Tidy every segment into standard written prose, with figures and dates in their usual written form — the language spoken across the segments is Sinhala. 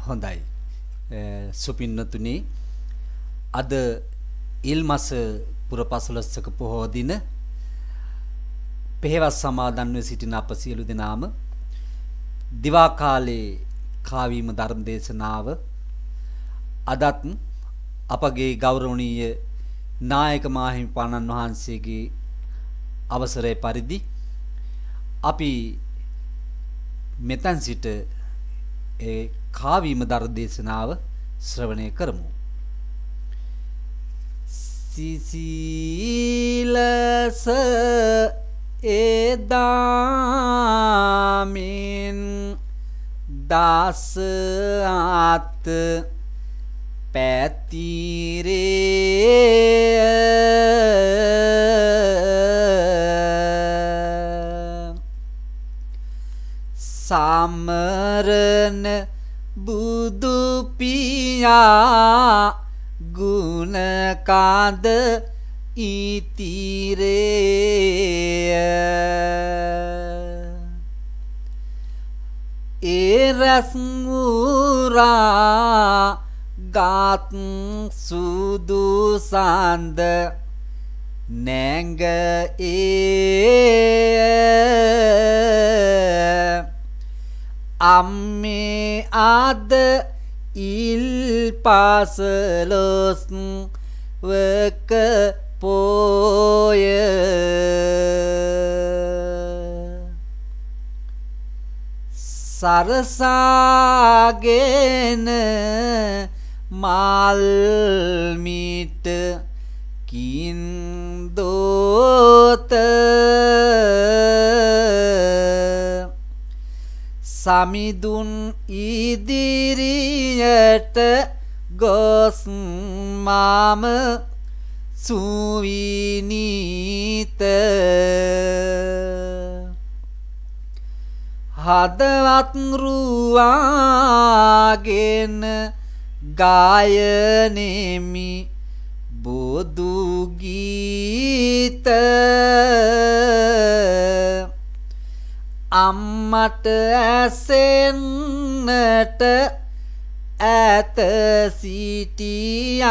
හොඳයි. සුපින්නතුනි අද ඉල්මස පුර 15ක පොහෝ දින පෙහෙවස් සමාදන්ව සිටින අප සියලු දෙනාම දිවා කාලේ කාවීම ධර්ම දේශනාව අදත් අපගේ ගෞරවනීය නායක මාහිමිපාණන් වහන්සේගේ අවසරය පරිදි අපි මෙතන් සිට ඒ කාවීම ධර්ම දේශනාව ශ්‍රවණය කරමු. සිසිලස එදාමින් දස අත් පැතිරේ සමරන බුදු පියා ගුණ කඳ ඉතිරේ එරස්මුරා ගත් සුදු සඳ නැංග අම්මේ අද ඉල් පසලොස් වක පෝය සරසාගෙන මල්මිට කින්දෝත සමිදුන් ඉදිරියට ගොස් මම සුවිනීත හදවත් රුවාගෙන ගායනෙමි බොදු ගීත අම්මට ඇසෙන්නට ඇත සිටියත්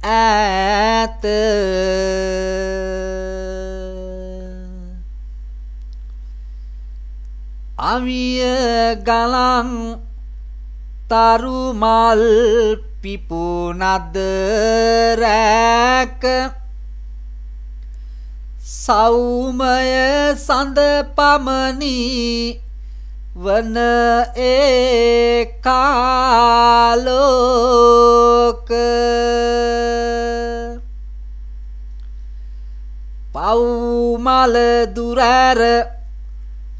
ඇත අවිය ගලන් තරුමල් පිපුනද රැක සෞමය සඳ පමණි වන ඒකාලෝක පව්මල දුරැර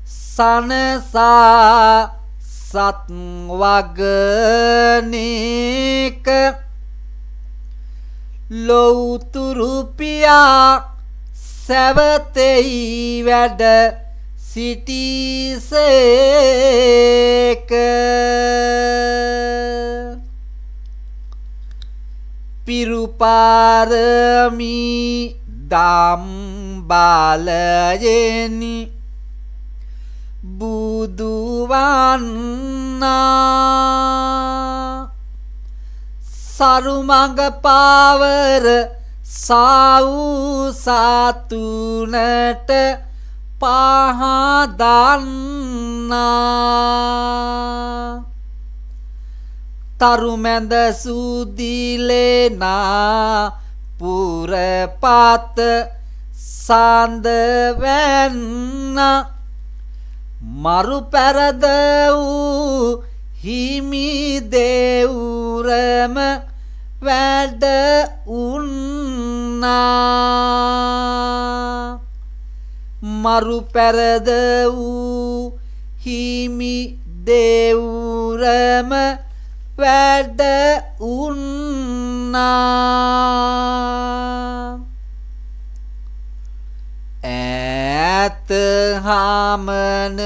සනසා සත් වගනේක ලොව්තුරු පියා සැවතෙයි වැඩ සිටිසේක පිරුපාරමි දම් බලයෙනි බුදුවන්නා සරුමඟ පාවර සාවු සතුනට පහදන්නා තරුමැද සුදිලෙනා පුරපත සඳවැන්න මරු පැරද වූ හිමි දෙවුරම වැඩ උන්නා මරු පැරද වූ හිමි දෙවුරම වැඩ උන්නා ඈත හමන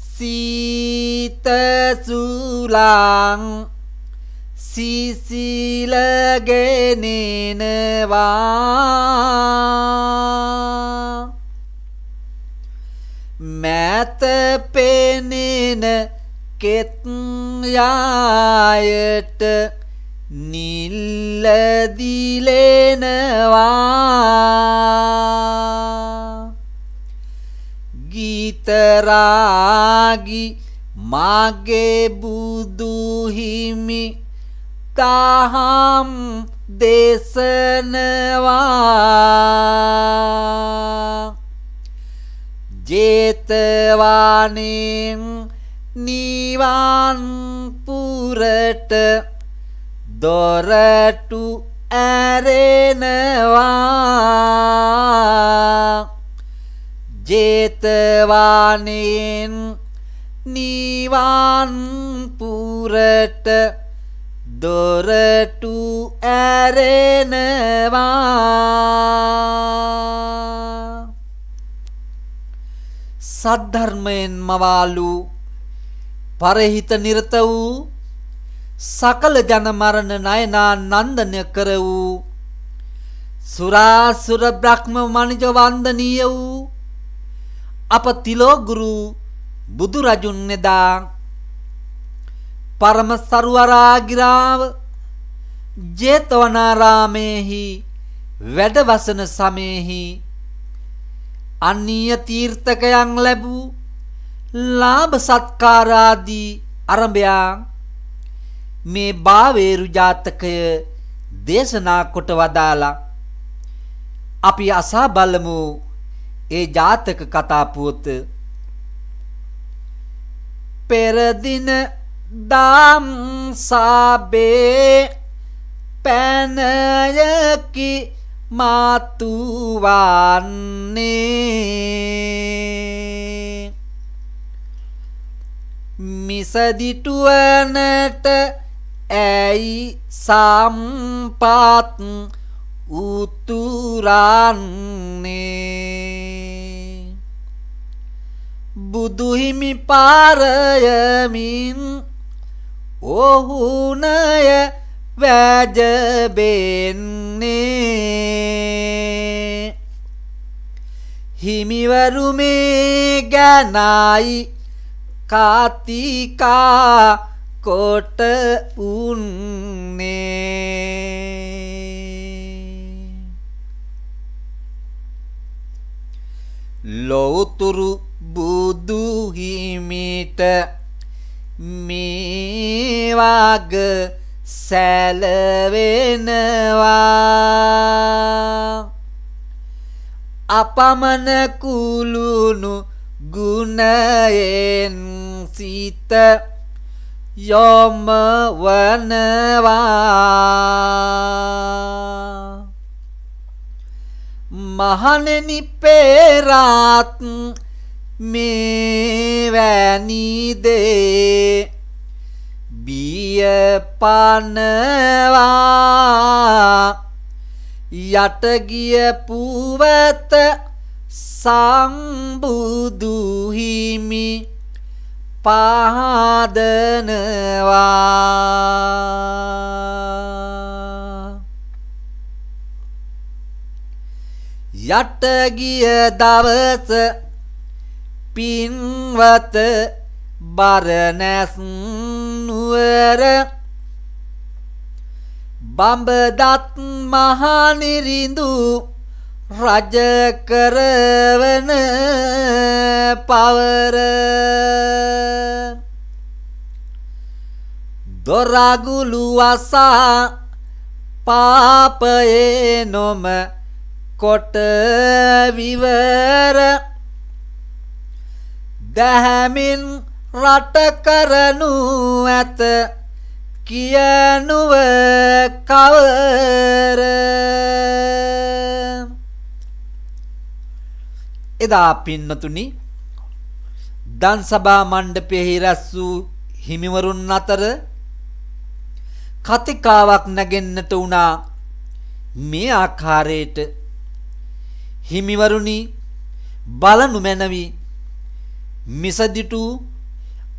සීත සුලං සිසිලගෙනෙනවා මෑත පෙනෙන කෙත් යායට නිල්ල දිලෙනවා ගීතරාගි මාගේ බුදු හිමි දහම් දේශනවා ජේතවනයෙන් නිවන් පුරට දොරටු ඇරෙනවා ජේතවනයෙන් නිවන් පුරට දොරටු ඇරෙනවා සද්ධර්මයෙන් මවාලු පරහිත නිරත වූ සකල ජන මරණ නයනා නන්දනය කර වූ සුරාසුර බ්‍රහ්ම මනිජ වන්දනීය වූ අප තිලෝගුරු බුදුරජුන් එදා පරම සරුවරාගිරාව ජේතවනාරාමේහි වැඩවසන සමයෙහි අන්‍ය තීර්ථකයන් ලැබූ ලාභ සත්කාරාදී අරඹයා මේ බාවේරු ජාතකය දේශනා කොට වදාලා අපි අසා බලමු ඒ ජාතක කතා පුවත පෙර දින දාම් සාබේ පැනයකි මාතු වන්නේ මිසදිටුවනට ඇයි සම්පත් උතුරන්නේ බුදුහිමි පාරයමින් ඔහුනය වැජබෙන්නේ හිමිවරු මේ ගැනයි කාතිකා කොට උන්නේ ලෝතුරු බුදු හිමිට මේ වග සැලවෙනවා අපමණ කුළුණු ගුණයෙන් සිත යොම වනවා මහණෙනි පෙරත් මෙවැනි දේ බිය පනවා යට ගිය පුවත සම්බුදු හිමි පහදනවා යට ගිය දවස පින්වත බරණැස් නුවර බඹදත් මහනිරිඳු රජ කරවන පවර දොරගුළු වසා පාපයේ නොම කොට විවර දැහැමින් රට කරනු ඇත කියනුව කවර එදා පින්නතුනි දන්සභා මණ්ඩපයෙහි රැස් වූ හිමිවරුන් අතර කතිකාවක් නැගෙන්නට වුණා මේ ආකාරයට හිමිවරුනි බලනු මැනවි මිසදිටු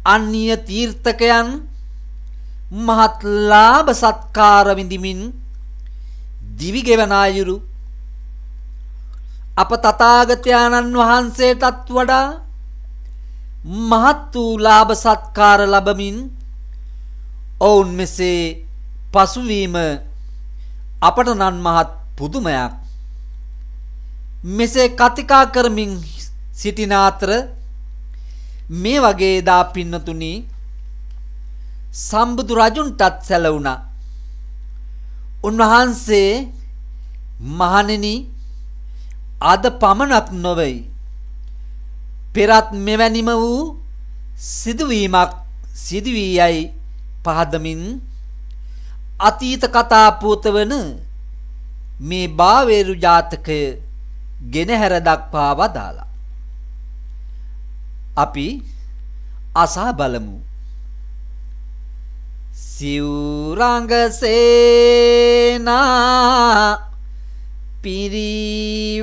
අන්‍ය තීර්ථකයන් මහත් ලාභ සත්කාර විඳිමින් දිවි ගෙවන අයුරු අප තථාගතයන්න් වහන්සේටත් වඩා මහත් වූ ලාභ සත්කාර ලැබමින් ඔවුන් මෙසේ පසුවීම අපට නම් මහත් පුදුමයක්. මෙසේ කතිකා කරමින් සිටින අතර මේ වගේ දා පින්නතුනි සම්බුදු රජුන්ටත් සැලුණා. උන්වහන්සේ මහණෙනි අද පමණක් නොවේ පෙරත් මෙවැනිම වූ සිදුවීමක් සිදුවී යයි පහදමින් අතීත කතා පුවතවන මේ බාවේරු ජාතකය ගෙනහැර දක්වා වදාලා. අපි අසා බලමු. සිවුරංගසේනා පිරිවාරමින්නේ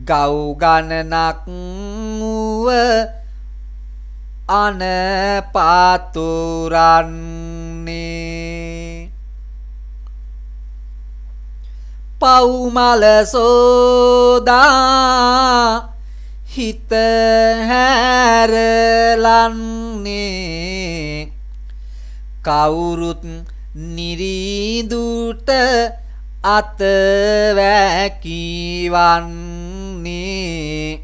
ගව් ගණනක් වුව අනපාතුරන්නේ පවුමල සෝදා හිත හැරලන්නේ කවුරුත් නිරිදුට අතවැකිවන්නේ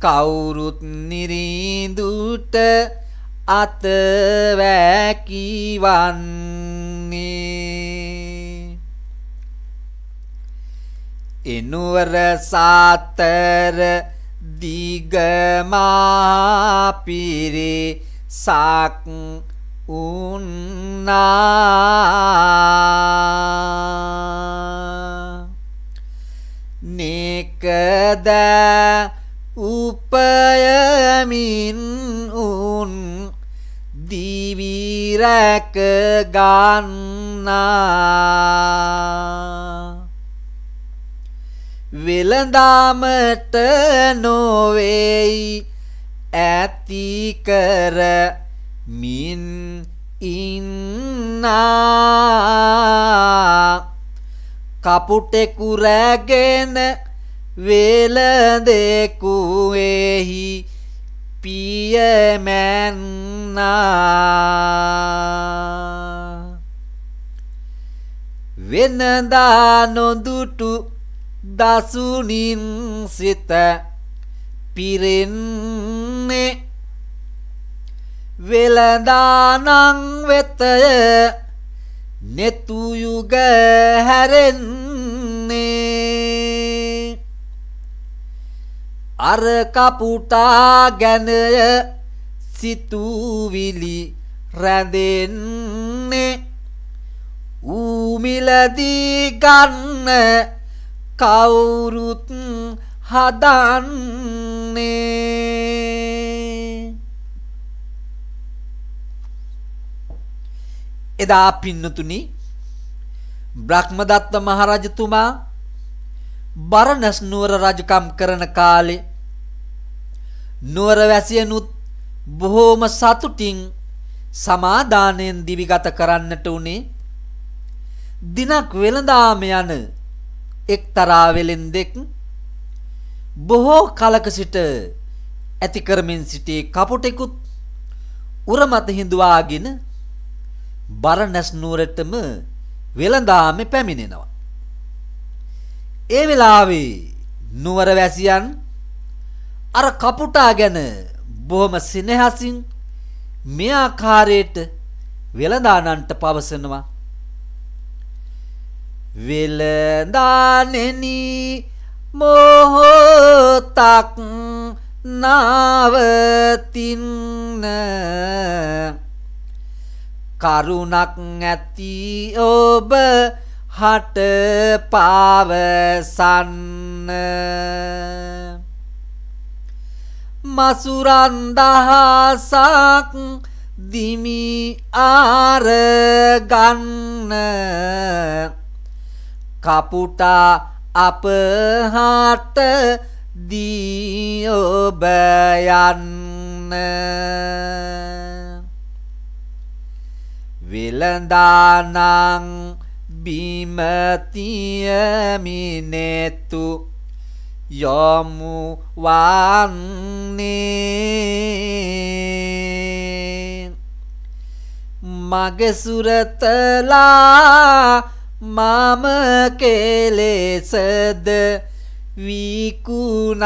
කවුරුත් නිරිදුට අතවැකිවන්නේ එනුවර සාතර දිගමාපිරි සක් උන්නා නෙකද උපයමින් උන් දිවිරැක ගන්නා වෙළඳාමට නොවේයි ඇති කර මින් ඉන්නා කපුටෙකු රැගෙන වෙළඳෙකු එහි පියමැන්නා වෙනදා නොදුටු දසුනින් සිත පිරෙන්නේ වෙළඳානං වෙතය නෙතුයුග හැරෙන්නේ අර කපුටා ගැනය සිතුවිලි රැඳෙන්නේ ඌමිලදී ගන්න කවුරුත් හදන්නේ එදා පින්නතුනි බ්‍රහ්මදත්ත මහරජතුමා බරණැස් නුවර රජකම් කරන කාලේ නුවර වැසියනුත් බොහෝම සතුටින් සමාදානයෙන් දිවිගත කරන්නට උනේ දිනක් වෙළඳාම යන එක්තරා වෙළෙන්දෙක් බොහෝ කලක සිට ඇති කරමින් සිටි කපුටෙකුත් උරමත හිඳුවාගෙන බරණැස් නුවරටම වෙළඳාමේ පැමිණෙනවා. ඒ වෙලාවේ නුවර වැසියන් අර කපුටා ගැන බොහොම සෙනෙහසින් මේ ආකාරයට වෙළඳානන්ට පවසනවා. වෙළඳානෙනි මොහොතක් නවතින්න කරුණක් ඇති ඔබ හට පවසන්න මසුරන් දහසක් දිමි ආරගන්න කපුටා අපහට දී ඔබ යන්න වෙළඳානං බිම තියමිනෙතු යොමු වන්නේ මගේ සුරතලා මම කෙලෙසද විකුණන්නේ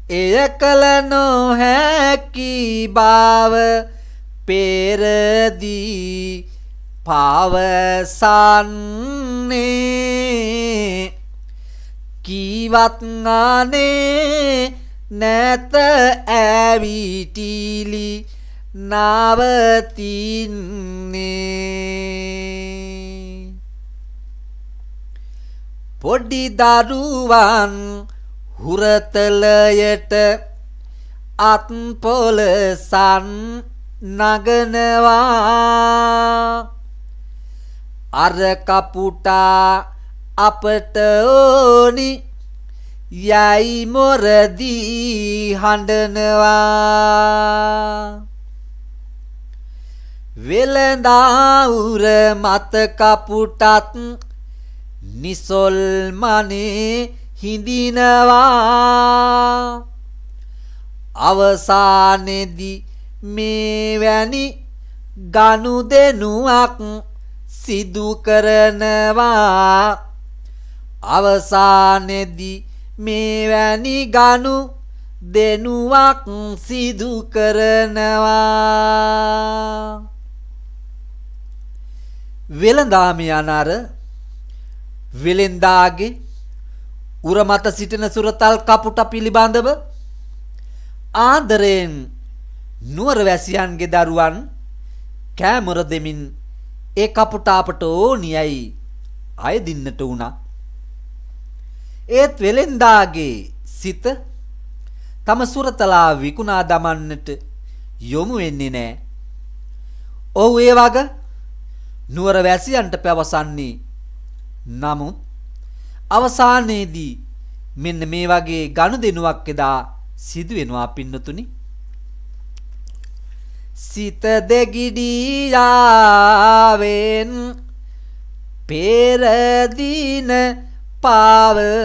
එය කල නොහැකි බව පෙරදී පවසන්නේ කීවත් අනේ නැත ඇවිටිලි නවතින්නේ පොඩි දරුවන් හුරතලයට අත් පොලසන් නගනවා අර කපුටා අපට ඕනි යයි මොරදී හඬනවා වෙළඳා උර මත කපුටත් නිසොල්මනේ හිඳිනවා අවසානයේදී මේවැනි ගනුදෙනුවක් සිදු කරනවා අවසානයේදී මේවැනි ගනුදෙනුවක් සිදු කරනවා වෙළඳාම යන අර වෙළෙන්දාගේ උර මත සිටින සුරතල් කපුට පිළිබඳව ආදරයෙන් නුවරවැසියන්ගේ දරුවන් කෑමොර දෙමින් ඒ කපුට අපට ඕනියයි අයදින්නට වුණා. ඒත් වෙළෙන්දාගේ සිත තම සුරතලා විකුණා දමන්නට යොමු වෙන්නේ නැහැ. ඔහු ඒ වග නුවරවැසියන්ට පැවසන්නේ නමුත් අවසානයේදී මෙන්න මේ වගේ ගනුදෙනුවක් එදා සිදු වෙනවා පින්නතුනි. සිත දෙගිඩියාවෙන් පෙරදින පවතිනවා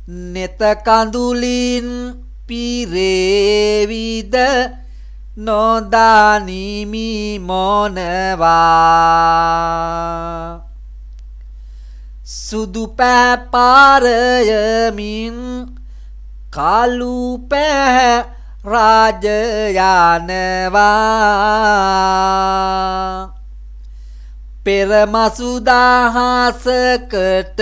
නෙත කඳුලින් පිරේවිද නොදානිමි මොනවා සුදු පැපාරයමින් කළු පැහැ රාජ යනවා පෙරමසු දහසකට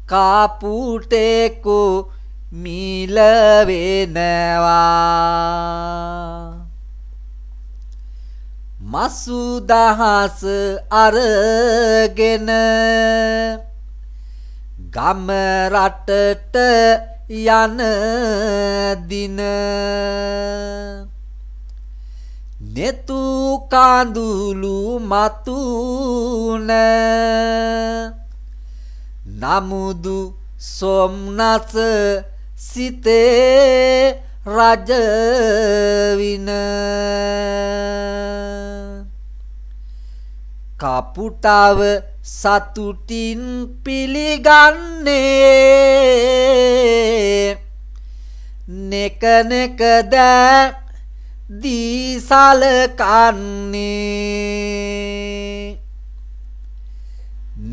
කපුටෙකු මිල වෙනවා මසු දහස අරගෙන ගම රටට යන දින නෙතු කඳුළු මතුන නමුදු සොම්නස සිතේ රජවින කපුටව සතුටින් පිළිගන්නේ නෙක නෙක දෑ දීසලකන්නේ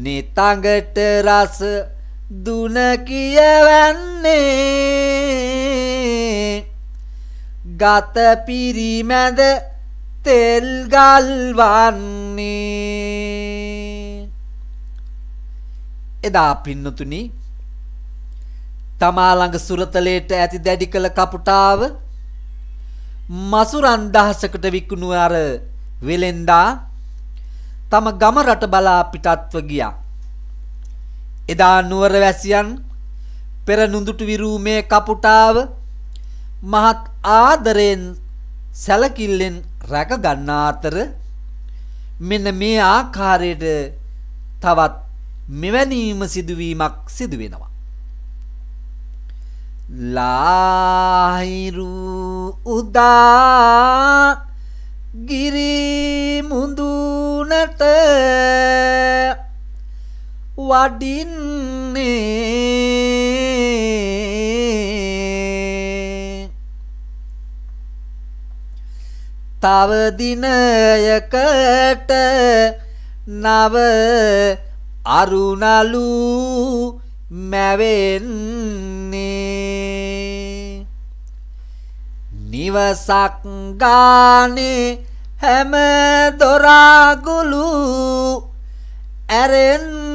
නිතඟට රස දුන කියවන්නේ ගත පිරිමැද තෙල් ගල්වන්නේ එදා පින්නතුනි තමා ළඟ සුරතලයට ඇති දැඩි කළ කපුටාව මසුරන් දහසකට විකුණු අර වෙලෙන්දා තම ගම රට බලා පිටත්ව ගියා. එදා නුවරවැසියන් පෙර නුදුටු විරූ මේ කපුටාව මහත් ආදරයෙන් සැලකිල්ලෙන් රැක ගන්නා අතර මෙන්න මේ ආකාරයට තවත් මෙවැනිම සිදුවීමක් සිදු වෙනවා. ලාහිරු උදා ගිරි මුදුනට වඩින්නේ තව දිනයකට නව අරුණලු මැවෙන්නේ නිවසක් ගානේ හැම දොරාගුළු ඇරෙන්නේ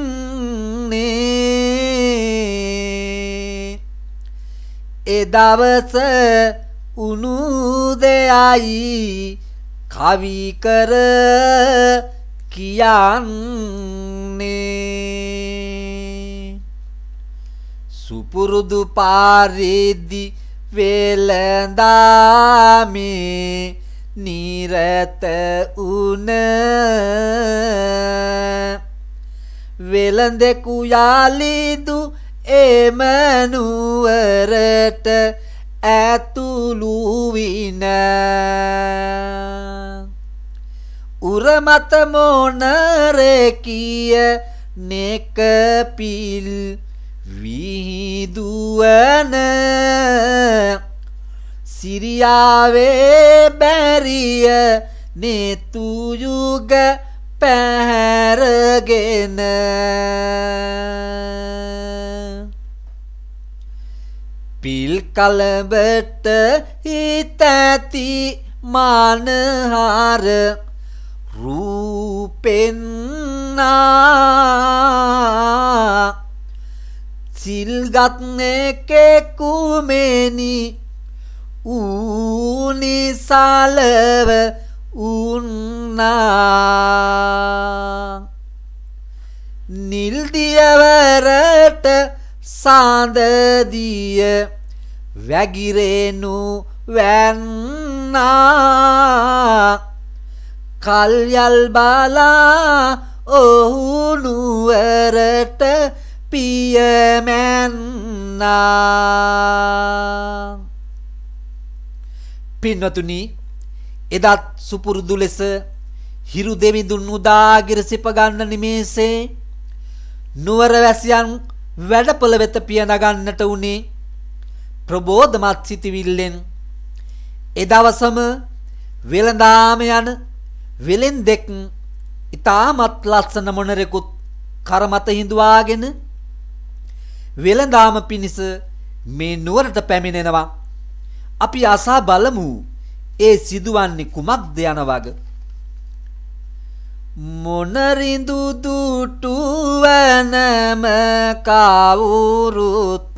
ඒ දවස උණු දෙයයි කවි කර කියන්නේ සුපුරුදු පාරේදි වෙලඳාමේ නිරත උන වෙලඳෙකු යාලිදු එමනුවරට ඇතුළු වින උරමත මොනරකිය නෙක පිල් විහිදුවන සිරියාවේ බැරිය නෙතුයුග පැහැරගෙන පිල් කලබට හිතැති මානහාර රූපෙන්නා සිල්ගත් එකෙකුමෙනි උනිසාලව උන්නා නිල්දියවරට සාඳදිය වැගිරෙනු වැන්නා කල්යල් බලා ඔහු නුවරට පියමැන්නා පින්වතුනි එදත් සුපුරුදු ලෙස හිරු දෙවිඳුන් උදාගිර සිප ගන්න නිමේසේ නුවර වැසියන් වැඩපළ වෙත පිය නගන්නට උනේ ප්‍රබෝධමත් සිටිවිල්ලෙන් එදවසම වෙළඳාම යන වෙලෙන්දෙක් ඉතාමත් ලස්සන මොනරෙකුත් කරමත හිඳුවාගෙන වෙළඳාම පිණිස මේ නුවරට පැමිණෙනවා අපි අසා බලමු ඒ සිදුවන්නේ කුමක්ද යන වග මොනරිඳු දුටුවනම කවුරුත්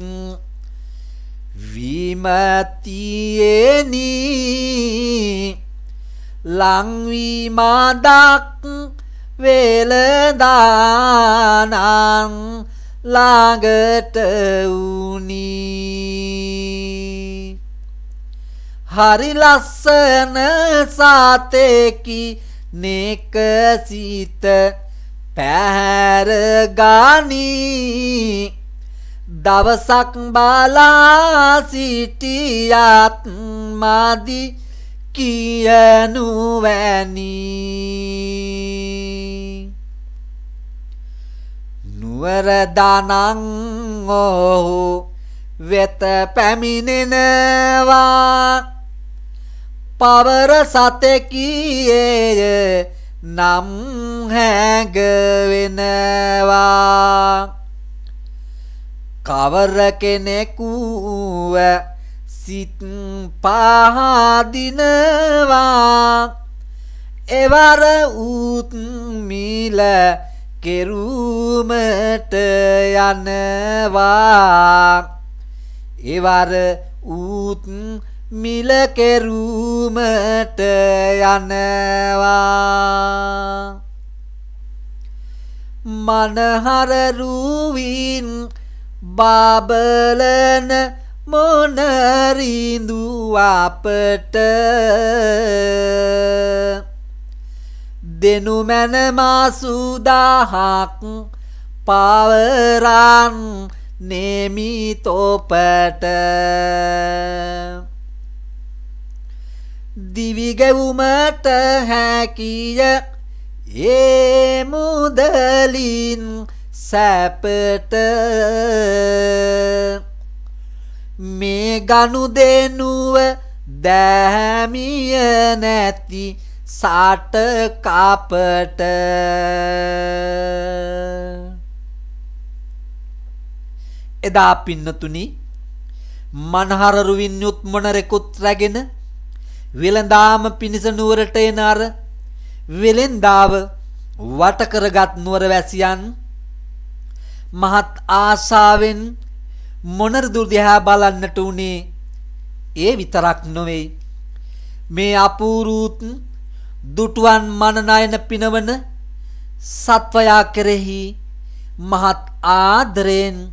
විමතියෙනි ලංවීමදක් වෙලදානං ළඟට වුණී හරි ලස්සන සතෙකි නෙක සිත පැහැර ගනී දවසක් බලා සිටියත් මදි කියනු වැනි නුවර දනං ඔහු වෙත පැමිණෙනවා පවර සතෙකියේය නම් හැඟවෙනවා කවර කෙනෙකුව සිත් පහදිනවා එවර උත් මිල කෙරුමට යනවා එවර උත් මිල කෙරුමට යනවා මනහර රුවින් බබලන මොනරිඳු අපට දෙනු මැන මාසුදාහක් පවරන් නෙමිතොපට දිවිගෙවුමට හැකිය ඒ මුදලින් සැපට මේ ගනුදෙනුව දැහැමිය නැති සාට කාපට එදා පින්නතුනි මනහර රුවින් යුත් මොනරෙකුත් රැගෙන වෙළඳාම පිණිස නුවරට එන අර වෙළෙන්දාව වට කරගත් නුවරවැසියන් මහත් ආශාවෙන් මොනරදු දිහා බලන්නට උනේ ඒ විතරක් නොවේ මේ අපූරුත් දුටුවන් මනනයන පිනවන සත්වයා කෙරෙහි මහත් ආදරයෙන්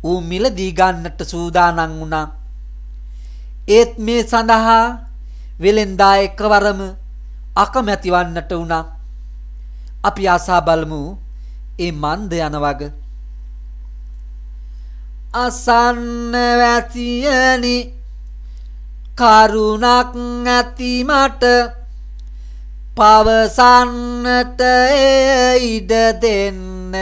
ඌ මිලදී ගන්නට සූදානම් වුණා. ඒත් මේ සඳහා වෙලෙන්දා එකවරම අකමැති වන්නට වුණා. අපි ආසා බලමු ඒ මන්ද යන වග. අසන්න වැසියනි කරුණක් ඇති මට පවසන්නට ඉඩ දෙන්න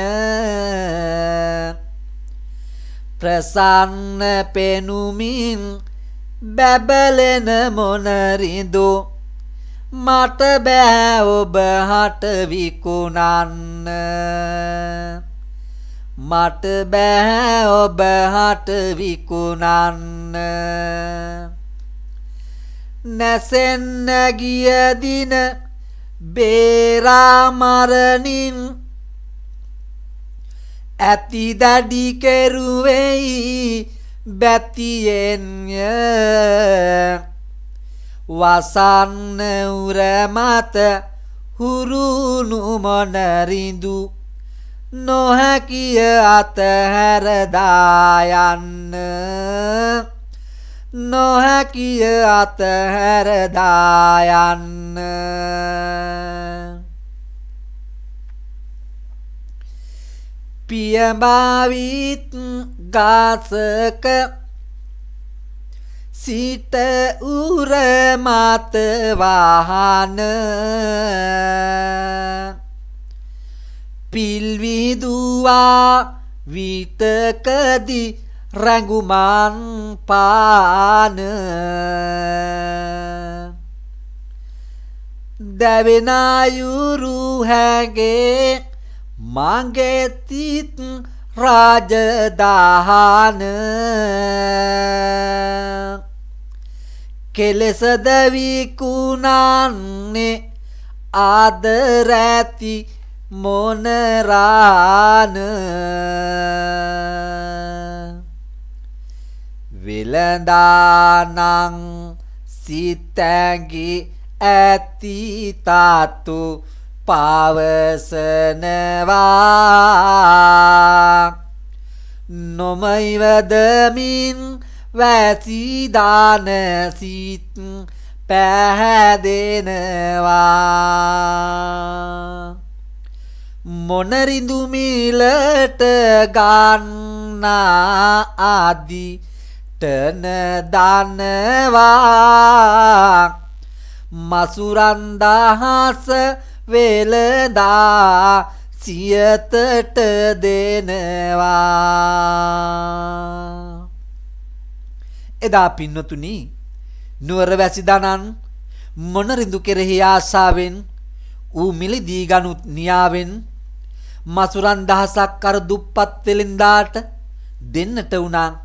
ප්‍රසන්න පෙනුමින් බැබලෙන මොනරිඳු මට බෑ ඔබ හට විකුණන්න මට බෑ ඔබ හට විකුණන්න නැසෙන්න ගිය දින බේරා මරණින් ඇති දඩි කෙරුවෙයි බැතියෙන්ය වසන්න උර මත හුරුණු මොනරිඳු නොහැකිය අතහැරදා යන්න නොහැකිය අතහැරදා යන්න පියඹාවිත් ගාසක සිට උර මත වාහන පිල්විදුවා විතකදී රැඟුමන් පාන දැවෙන යුරු හැගේ මගේ තිත් රාජදාහන කෙලෙසද විකුණන්නේ ආදරැති මොනරාන වෙළඳානං සිතැඟි ඇති තාතු පවසනවා නොමයිවදමින් වැසිදාන සිත් පැහැදෙනවා මොනරිඳු මිලට ගන්නා ආදි තන දනවා මසුරන් දහස වෙළඳා සියතට දෙනවා එදා පින්නතුනි නුවරවැසි දනන් මොනරිඳු කෙරෙහි ආසාවෙන් ඌ මිලදී ගනුත් නියාවෙන් මසුරන් දහසක් කර දුප්පත් වෙළෙන්දාට දෙන්නට වුණා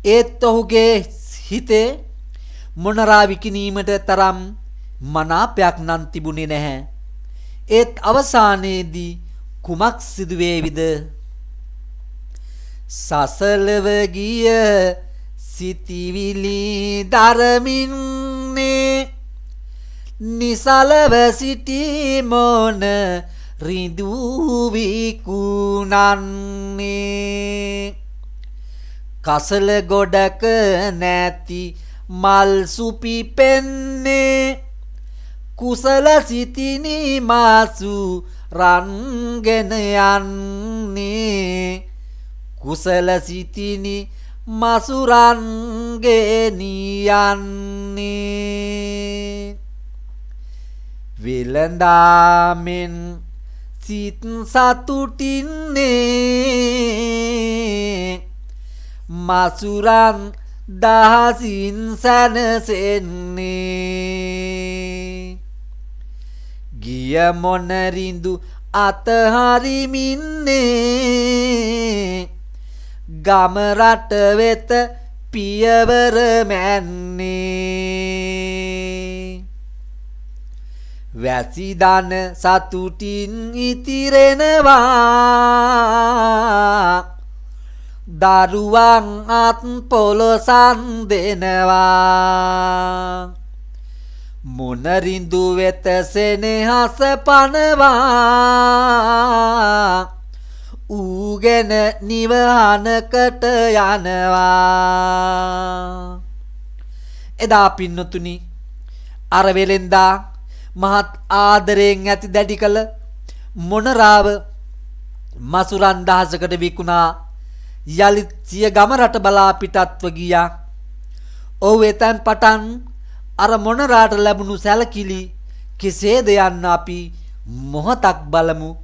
ඒත් ඔහුගේ හිතේ මොනරා විකිණීමට තරම් මනාපයක් නම් තිබුණේ නැහැ ඒත් අවසානයේදී කුමක් සිදුවේවිද සසලව ගිය සිතිවිලි දරමින්නේ නිසලව සිටි මොන රිඳු විකුණන්නේ කසල ගොඩක නැති මල් සුපි පෙන්නේ කුසල සිතිනි මාසු රන්ගෙන යන්නේ කුසල සිතිනි මසුරන්ගෙන යන්නේ වෙළඳාමෙන් සිත් සතුටින්නේ මසුරන් දහසින් සැනසෙන්නේ ගිය මොනරිඳු අතහරිමින්නේ ගම රට වෙත පියවර මැන්නේ වැසිදන සතුටින් ඉතිරෙනවා දරුවන් අත් පොලොසන් දෙනවා මොනරිඳු වෙත සෙනෙහස පනවා ඌගෙන නිවහනකට යනවා එදා පින්නතුනි අර වෙලෙන්දා මහත් ආදරයෙන් ඇති දැඩි කළ මොනරාව මසුරන් දහසකට විකුණා යලිත් සිය ගම රට බලා පිටත්ව ගියා. ඔහු එතැන් පටන් අර මොනරාට ලැබුණු සැලකිලි කෙසේද යන්න අපි මොහොතක් බලමු.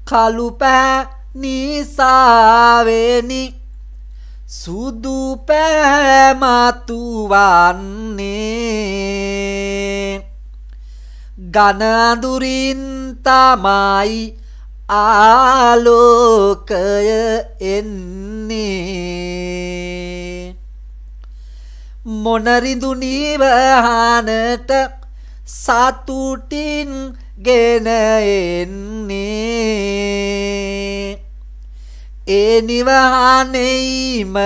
කළු පෑ නිසාවෙනි සුදු පෑ මතුවන්නේ ගන අඳුරින් තමයි ආලෝකය එන්නේ මොනරිඳු නිවහනට සතුටින් ගෙන එන්නේ ඒ නිවහනේමය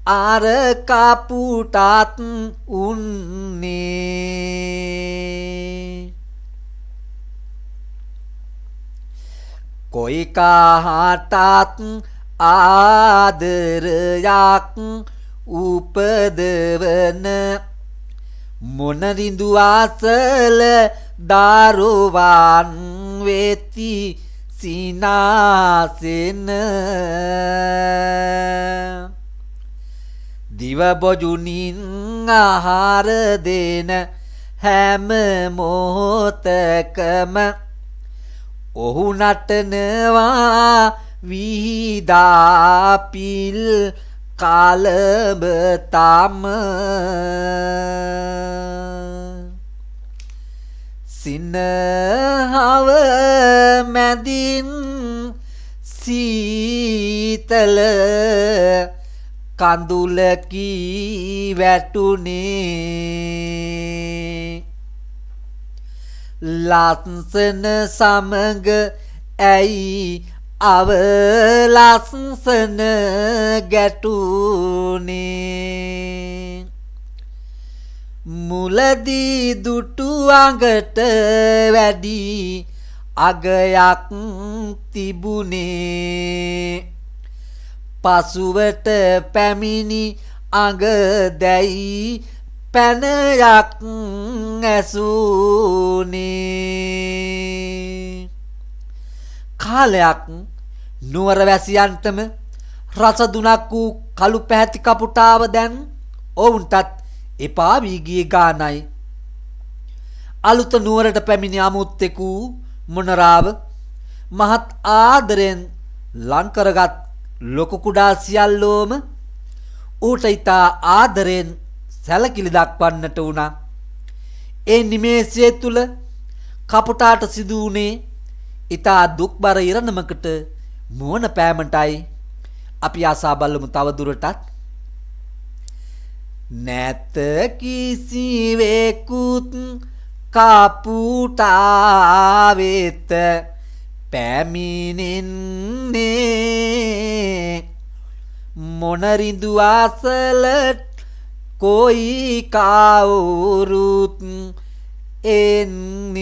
අර කපුටත් උන්නේ කොයි කාටත් ආදරයක් උපදවන මොනරිඳු අසල දරුවන් වෙති සිනාසෙන දිව බොජුනින් ආහාර දෙන හැම මොහොතකම ඔහු නටනවා විහිදා පිල් කලබතම සිනහව මැදින් සීතල කඳුලකි වැටුනේ ලස්සන සමග ඇයි අවලස්සන ගැටුනේ මුලදී දුටු අඟට වැඩි අගයක් තිබුණේ පසුවට පැමිණි අඟ දැයි පැනයක් ඇසුනේ කාලයක් නුවර වැසියන්ටම රසදුනක් වූ කළු පැහැති කපුටාව දැන් ඔවුන්ටත් එපා වී ගියේ ගානයි අලුත නුවරට පැමිණි අමුත්තෙකු මොනරාව මහත් ආදරෙන් ලං කරගත් ලොකු කුඩා සියල්ලෝම ඌට ඉතා ආදරෙන් සැලකිලි දක්වන්නට වුණා. ඒ නිමේෂය තුල කපුටාට සිදු වුණේ ඉතා දුක්බර ඉරණමකට මුවන පෑමටයි. අපි ආසා බලමු තව දුරටත්. නැත කිසිවෙකුත් කපුටා වෙත පැමිණෙන්නේ මොනරිඳු අසලට කොයි කවුරුත් එන්නේ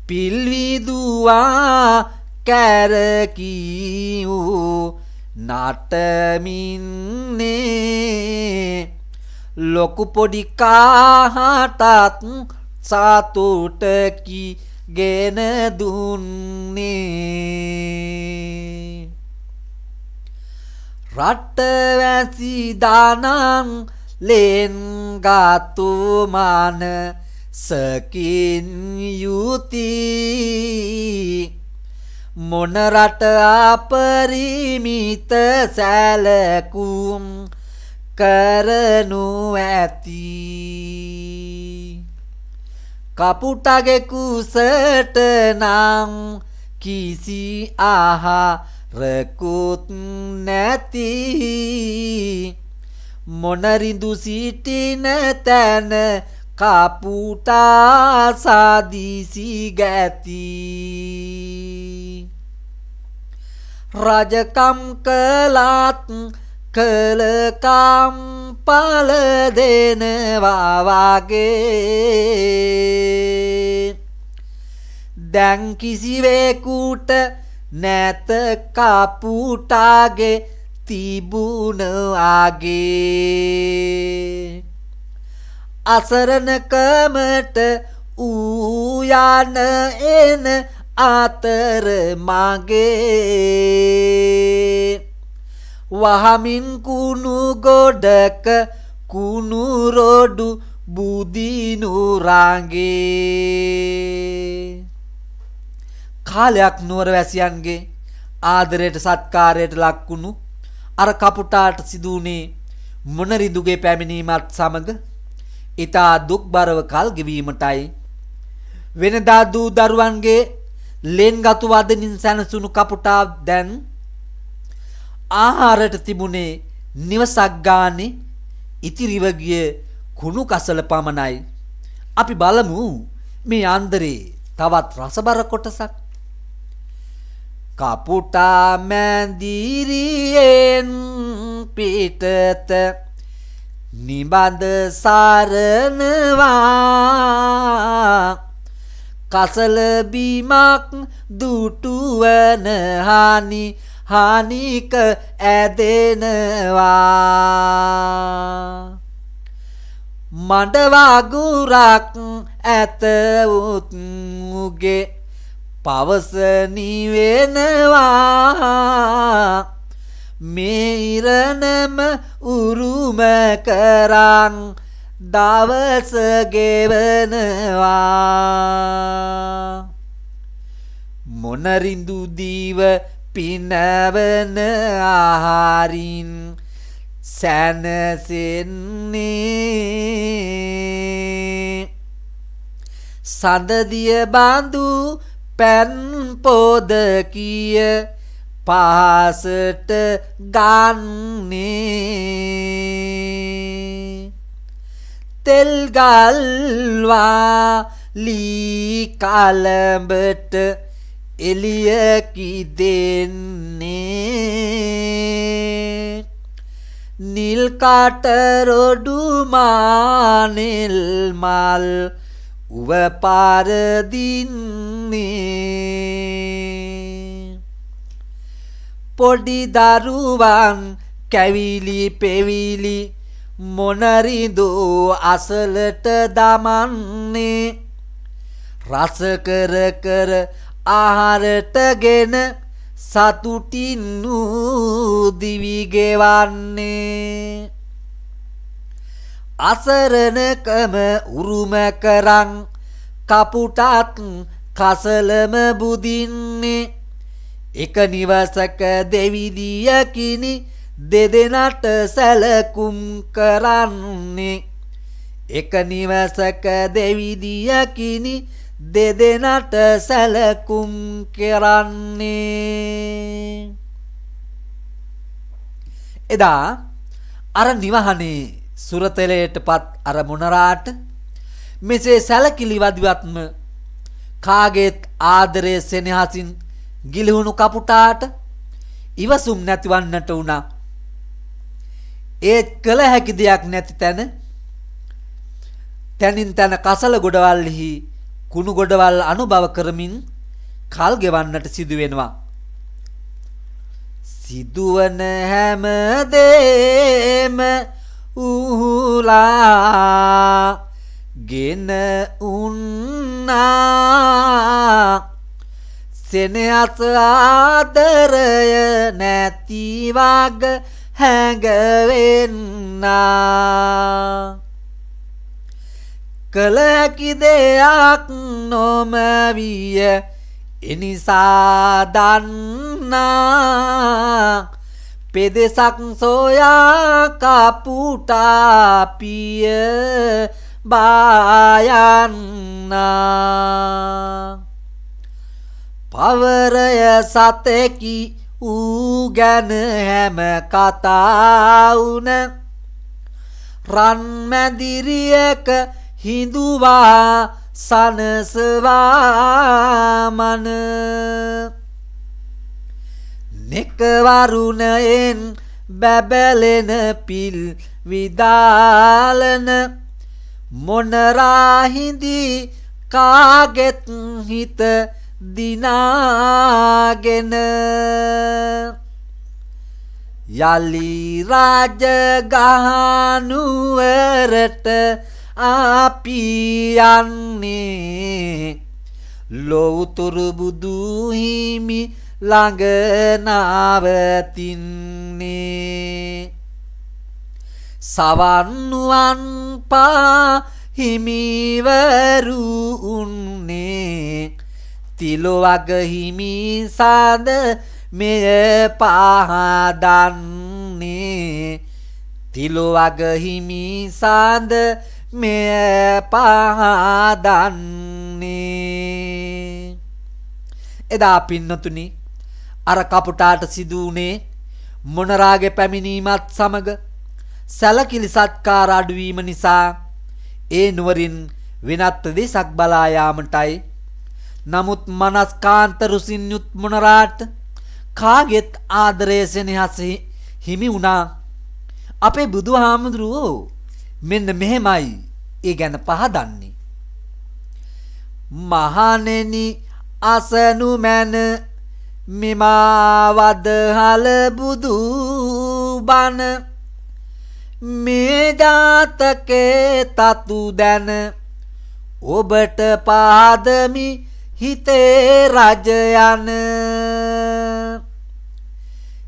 පිල්විදුවා කැරකියූ නටමින්නේ ලොකු පොඩි කාටත් සතුටකි ගෙන දුන්නේ රටවැසි දානං ලෙන් ගතු මාන සකින් යුති මොන රට අපරිමිත සැලකුම් කරනු ඇති කපුටගේ කුසට නම් කිසි ආහාරකුත් නැති මොනරිඳු සිටින තැන කපුටා සාදිසි ගැති රජකම් කළත් කලකම් පල දෙනවා වගේ දැන් කිසිවෙකුට නැත කපුටාගේ තිබුණ ආගේ අසරණකමට ඌ යන එන අතර මගේ වහමින් කුණු ගොඩක කුණු රොඩු බුදිනු රාගේ කාලයක් නුවරවැසියන්ගේ ආදරයට සත්කාරයට ලක්වුණු අර කපුටාට සිදුවුණේ මොනරිඳුගේ පැමිණීමත් සමග ඉතා දුක්බරව කල් ගෙවීමටයි වෙනදා දූ දරුවන්ගේ ලෙන්ගතු වදනින් සැනසුණු කපුටා දැන් ආහාරයට තිබුණේ නිවසක් ගානේ ඉතිරිව ගිය කුණු කසල පමණයි අපි බලමු මේ අන්දරේ තවත් රසබර කොටසක් කපුටා මැදිරියෙන් පිටත නිබඳ සරනවා කසල බීමක් දුටුවන හානික ඇදෙනවා මඩ වගුරක් ඇත උගේ පවස නිවෙනවා මේ ඉරණම උරුම කරන් දවස ගෙවනවා මොනරිඳු දීව පිනවන ආහාරින් සැනසෙන්නේ සඳදිය බඳු පැන් පොද කිය පහසට ගන්නේ තෙල් ගල්වා ලී කලඹට එළිය කිදෙන්නේ නිල් කාට රොඩු මානෙල් මල් උව පාර දින්නේ පොඩි දරුවන් කැවිලි පෙවිලි මොනරිඳු අසලට දමන්නේ රස කර කර ආහාරටගෙන සතුටින් දිවි ගෙවන්නේ අසරණකම උරුම කරන් කපුටත් කසලම බුදින්නේ එක නිවසක දෙවිදියකිනි දෙදෙනට සැලකුම් කරන්නේ එක නිවසක දෙවිදියකිනි දෙදෙනට සැලකුම් කරන්නේ එදා අර නිවහනේ සුරතලයටපත් අර මොනරාට මෙසේ සැලකිලි වදිවත්ම කාගේත් ආදරය සෙනෙහසින් ගිලිහුණු කපුටාට ඉවසුම් නැතිවන්නට වුණා ඒත් කළ හැකි දෙයක් නැති තැනින් තැන කසල ගොඩවල්හි කුණු ගොඩවල් අනුභව කරමින් කල් ගෙවන්නට සිදු වෙනවා සිදුවන හැම දෙම උහුලා ගෙන උන්නා සෙනෙහස ආදරය නැති වග හැඟවෙන්නා කළ හැකි දෙයක් නොම විය එනිසා දන්නා පෙදෙසක් සොයා කපුටා පිය බායන්නා පවරය සතෙකි ඌ ගැන හැම කතා වුණ රන් මැදිරියක හිඳුවා සනසවා මන නෙකවරුණයෙන් බැබලෙන පිල් විදාලන මොනරා හිඳි කාගෙත් හිත දිනාගෙන යලි රාජගහනුවරට අපි යන්නේ ලෝතුරු බුදු හිමි ළඟ නවතින්නේ සවන්නුවන් පා හිමිවරු උන්නේ තිලොවග හිමි සඳ මෙය පහදන්නේ තිලොවග හිමි සඳ මෙය පහදන්නේ එදා පින්නතුනි අර කපුටාට සිදු වුණේ මොනරාගේ පැමිණීමත් සමග සැලකිලි සත්කාර අඩුවීම නිසා ඒ නුවරින් වෙනත් ප්‍රදේශයක් බලා යාමටයි. නමුත් මනස්කාන්ත රුසින් යුත් මොනරාට කාගෙත් ආදරය සෙනෙහස හිමි වුණා. අපේ බුදුහාමුදුරුවෝ මෙන්න මෙහෙමයි ඒ ගැන පහදන්නේ. මහණෙනි අසනු මැන මෙමාවදහල බුදු බණ මේ ජාතකේ තතු දැන ඔබට පාදමි හිතේ රජයන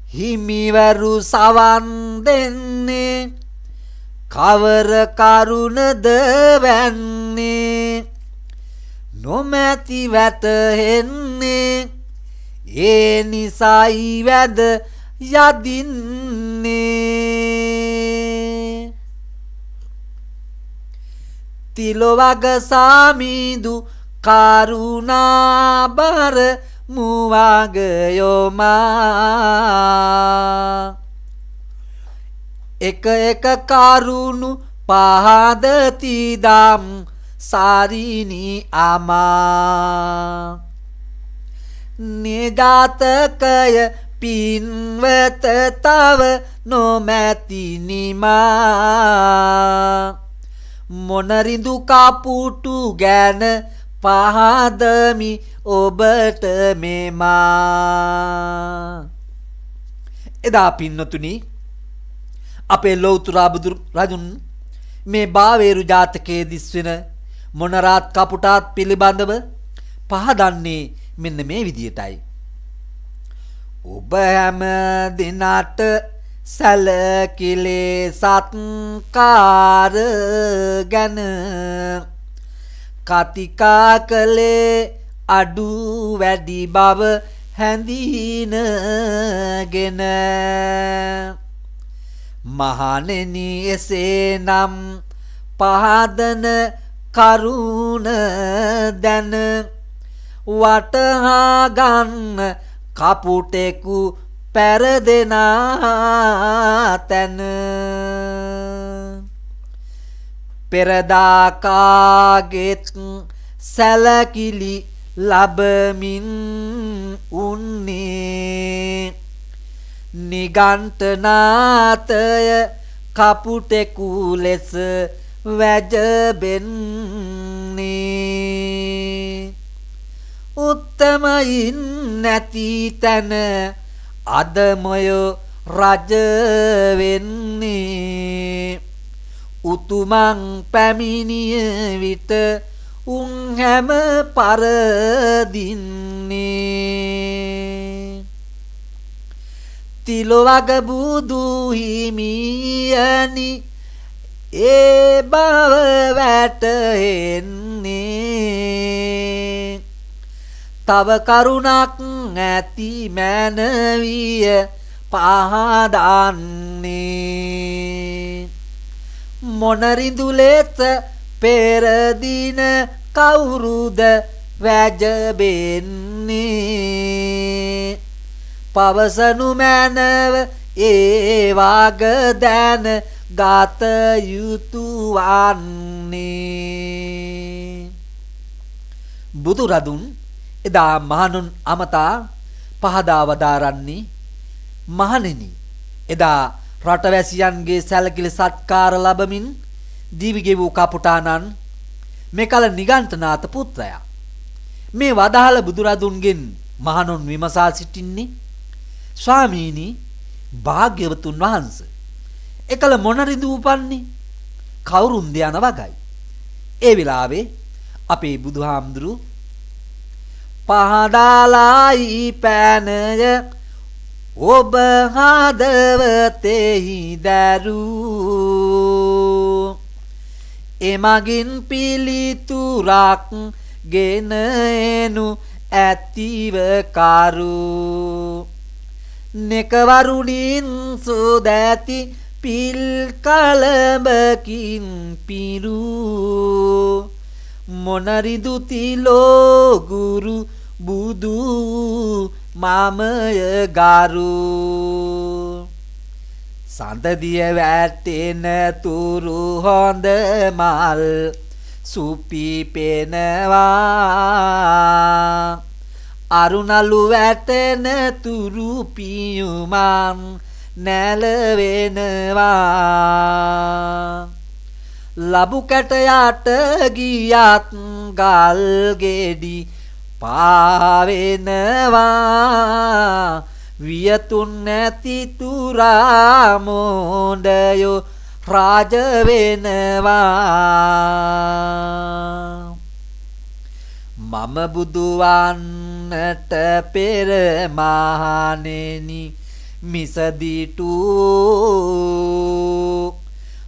හිමිවරු සවන් දෙන්නේ කවර කරුණද වැන්නේ නොමැති වැටහෙන්නේ ඒ නිසයි වැද යදින්නේ තිලොවග සාමිදු කරුණාබර මුවග යොමා එක එක කරුණු පහදති දම් සාරිනි අමා නිජාතකය පින්වත තව නොමැති නිමා මොනරිඳු කපුටු ගැන පහදමි ඔබට මෙමා එදා පින්නතුනි අපේ ලෞතුරා බුදු රජුන් මේ බාවේරු ජාතකයේ දිස්වෙන මොනරාත් කපුටාත් පිළිබඳව පහදන්නේ මෙන්න මේ විදියටයි. ඔබ හැම දිනට සැලකිලේ සත්කාර ගැන කතිකා කළේ අඩු වැඩි බව හැඳිනගෙන මහණෙනි එසේනම් පහදන කරුණ දැන වටහා ගන්න කපුටෙකු පැරදෙනා තැන පෙරදා කාගෙත් සැලකිලි ලබමින් උන්නේ නිගණ්ඨනාතය කපුටෙකු ලෙස වැජබෙන්නේ උත්තමයින් නැති තැන අදමය රජ වෙන්නේ උතුමන් පැමිණිය විට උන් හැම පරදින්නේ තිලොවග බුදු හිමියනි ඒ බව වැටෙන්නේ තව කරුණක් ඇති මනවිය පහදන්නේ මොනරිඳුලෙත පෙරදින කවුරුද වැජබෙන්නේ පවසනු මැනව ඒ වාග දැන ගත යුතු වන්නේ බුදුරදුන් එදා මහණුන් අමතා පහදා වදාරන්නේ මහණෙනි එදා රටවැසියන්ගේ සැලකිලි සත්කාර ලැබමින් දීවිගෙවූ කපුටානන් මෙකල නිගණ්ඨනාත පුත්‍රයා මේ වදාළ බුදුරදුන්ගෙන් මහණුන් විමසා සිටින්නේ ස්වාමීනි භාග්‍යවතුන් වහන්සේ එකල මොනරිඳු උපන්නේ කවුරුන්ද යන වගයි ඒ වෙලාවේ අපේ බුදුහාමුදුරු පහදාලායි පෑනය ඔබ හදවතෙහි දරූ එමගින් පිළිතුරක් ගෙන එනු ඇතිව කරු නෙකවරුණින් සෝදැති පිල් කලඹකින් පිරු මොනරිදු තිලෝ ගුරු බුදු මමය ගරු සඳදිය වැටෙන තුරු හොඳ මල් සුපි පෙනවා අරුණලු වැටෙන තුරු පියුමන් නැලවෙනවා ලබු කැටයට ගියත් ගල් ගෙඩි පාවෙනවා වියතුන් නැති තුරා මොණ්ඩයෝ රාජ වෙනවා මම බුදු වන්නට පෙර මහණෙනි මිසදිටු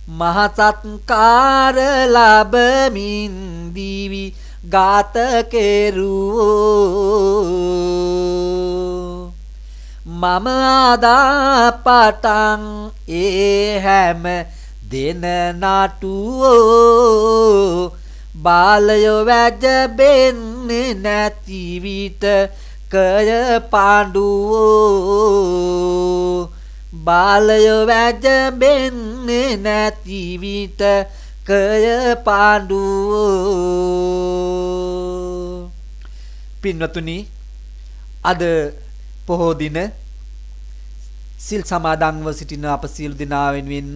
මහසත්කාර ලැබමින් දිවි ගාත කෙරුවෝ මම ආදා පටන් ඒ හැම දෙන නටුවෝ බාලයෝ වැජබෙන්නේ නැති විට කය පාඬුවෝ බාලයෝ වැජබෙන්නේ නැති විට කය පාඬුවෝ පින්වතුනි අද පොහෝ දින සිල් සමාදන්ව සිටින අප සියලු දෙනා වෙනුවෙන්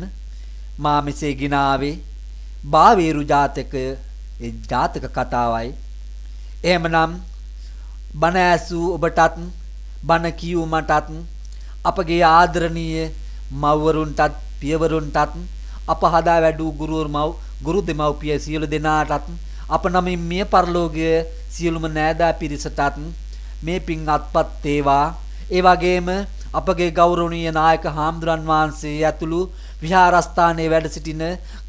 මා මෙසේ ගිනාවේ බාවේරු ජාතක ඒ ජාතක කතාවයි එහෙමනම් බණ ඇසූ ඔබටත් බණ කියූ මටත් අපගේ ආදරණීය මව්වරුන්ටත් පියවරුන්ටත් අප හදා වැඩූ ගුරු දෙමව්පිය සියලු දෙනාටත් අප නමින් මිය පරලෝකීය සියලුම නෑදෑ පිරිසටත් මේ පින් අත්පත් වේවා ඒ වගේම අපගේ ගෞරවනීය නායක හාමුදුරන් වහන්සේ ඇතුළු විහාරස්ථානයේ වැඩ සිටින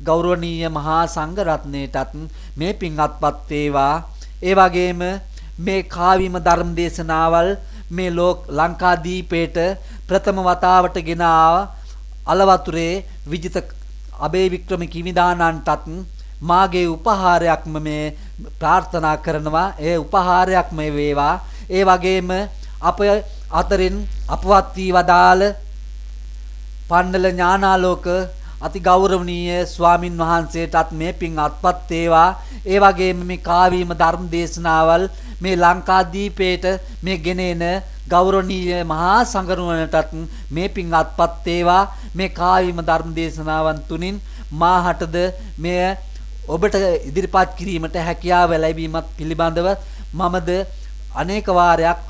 ගෞරවනීය මහා සංඝ රත්නයටත් මේ පින් අත්පත් වේවා ඒ වගේම මේ කාවීම ධර්ම දේශනාවල් මේ ලංකාදීපේට ප්‍රථම වතාවට ගෙන අලවතුරේ විජිත අබේ වික්‍රම කිවිදානන්ටත් මාගේ උපහාරයක්ම මේ ප්‍රාර්ථනා කරනවා ඒ උපහාරයක්ම වේවා ඒ වගේම අප අතරින් අපවත් වී වදාළ පණ්ඩල ඥානාලෝක අති ගෞරවනීය ස්වාමින් වහන්සේටත් මේ පින් අත්පත් වේවා ඒ වගේම මේ කාවීම ධර්ම දේශනාවල් මේ ලංකාදීපේට මේ ගෙනෙන ගෞරවනීය මහා සංඝරුවනටත් මේ පින් අත්පත් වේවා මේ කාවීම ධර්ම දේශනාවන් තුنين මාහටද මෙය ඔබට ඉදිරිපත් කිරීමට හැකියාව ලැබීමත් පිළිබඳව මමද අනේක වාරයක්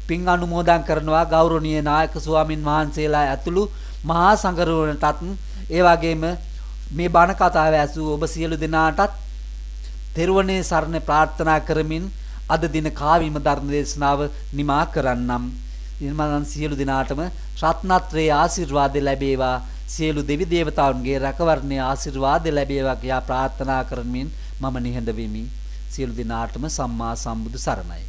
පින් අනුමෝදන් කරනවා ගෞරවනීය නායක ස්වාමින් වහන්සේලා ඇතුළු මහා සංඝරුවනටත් ඒ වගේම මේ බණ කතාව ඇසූ ඔබ සියලු දෙනාටත් තෙරුවනේ සරණ ප්‍රාර්ථනා කරමින් අද දින කාවීම ධර්ම දේශනාව නිමා කරන්නම්. ඉන්මන් සියලු දෙනාටම රත්නත්‍රයේ ආශිර්වාද ලැබේවා සියලු දෙවි දේවතාවුන්ගේ රැකවරණයේ ආශිර්වාද ලැබේවා කියා ප්‍රාර්ථනා කරමින් මම නිහඬ වෙමි. සියලු දෙනාටම සම්මා සම්බුදු සරණයි.